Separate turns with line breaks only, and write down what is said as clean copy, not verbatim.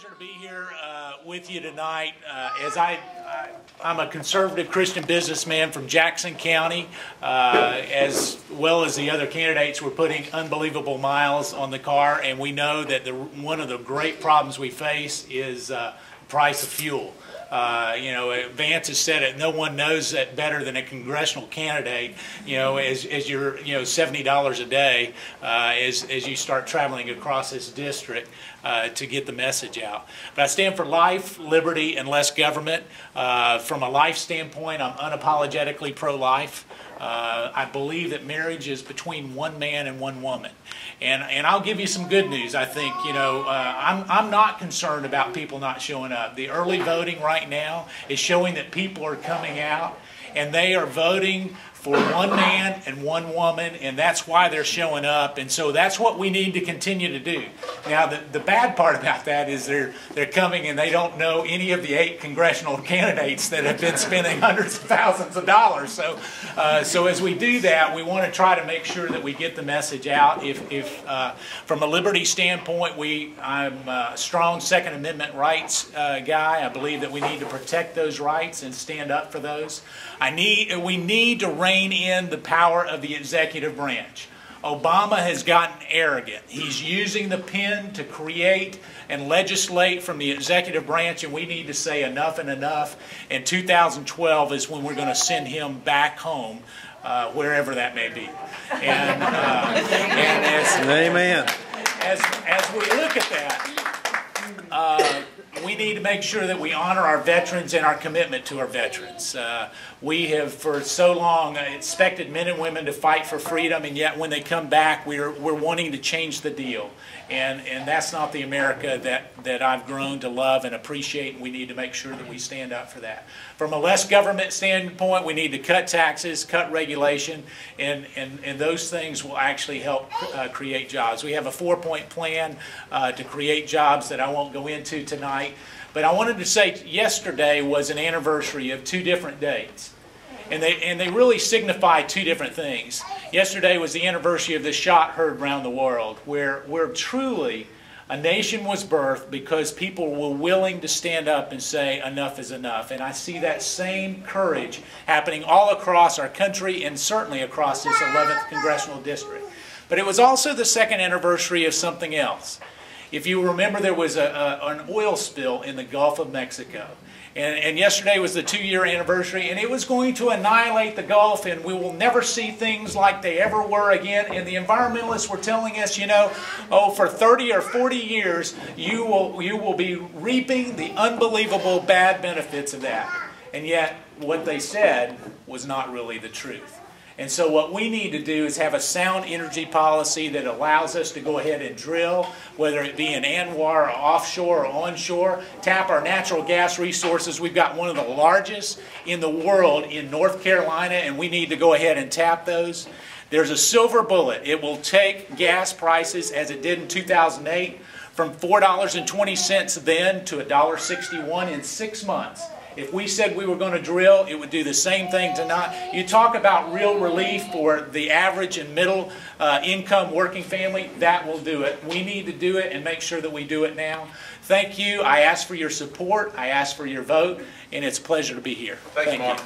Pleasure to be here with you tonight. I'm a conservative Christian businessman from Jackson County, as well as the other candidates. We're putting unbelievable miles on the car, and we know that one of the great problems we face is price of fuel. Vance has said it. No one knows that better than a congressional candidate. As you're $70 a day as you start traveling across this district to get the message out. But I stand for life, liberty, and less government. From a life standpoint, I'm unapologetically pro-life. I believe that marriage is between one man and one woman. And I'll give you some good news. I think, I'm not concerned about people not showing up. The early voting right now is showing that people are coming out and they are voting for one man and one woman, and that's why they're showing up. And so that's what we need to continue to do. Now, the bad part about that is they're coming and they don't know any of the 8 congressional candidates that have been spending hundreds of thousands of dollars. So as we do that, we want to try to make sure that we get the message out. From a liberty standpoint, I'm a strong Second Amendment rights guy. I believe that we need to protect those rights and stand up for those. We need to rein in the power of the executive branch. Obama has gotten arrogant. He's using the pen to create and legislate from the executive branch, and we need to say enough and enough. And 2012 is when we're going to send him back home, wherever that may be. And
Amen.
As we look at that, we need to make sure that we honor our veterans and our commitment to our veterans. We have for so long expected men and women to fight for freedom, and yet when they come back, we're wanting to change the deal. And that's not the America that I've grown to love and appreciate, and we need to make sure that we stand up for that. From a less government standpoint, we need to cut taxes, cut regulation, and those things will actually help create jobs. We have a 4-point plan to create jobs that I won't go into tonight. But I wanted to say yesterday was an anniversary of 2 different dates. And they really signify 2 different things. Yesterday was the anniversary of the shot heard around the world, where truly a nation was birthed because people were willing to stand up and say enough is enough. And I see that same courage happening all across our country and certainly across this 11th Congressional District. But it was also the 2nd anniversary of something else. If you remember, there was an oil spill in the Gulf of Mexico. And yesterday was the 2-year anniversary, and it was going to annihilate the Gulf, and we will never see things like they ever were again. And the environmentalists were telling us, for 30 or 40 years, you will be reaping the unbelievable bad benefits of that. And yet, what they said was not really the truth. And so what we need to do is have a sound energy policy that allows us to go ahead and drill, whether it be in ANWR or offshore or onshore, tap our natural gas resources. We've got one of the largest in the world in North Carolina, and we need to go ahead and tap those. There's a silver bullet. It will take gas prices, as it did in 2008, from $4.20 then to $1.61 in 6 months. If we said we were going to drill, it would do the same thing tonight. You talk about real relief for the average and middle income working family, that will do it. We need to do it and make sure that we do it now. Thank you. I ask for your support. I ask for your vote, and it's a pleasure to be here.
Thank you, Mark.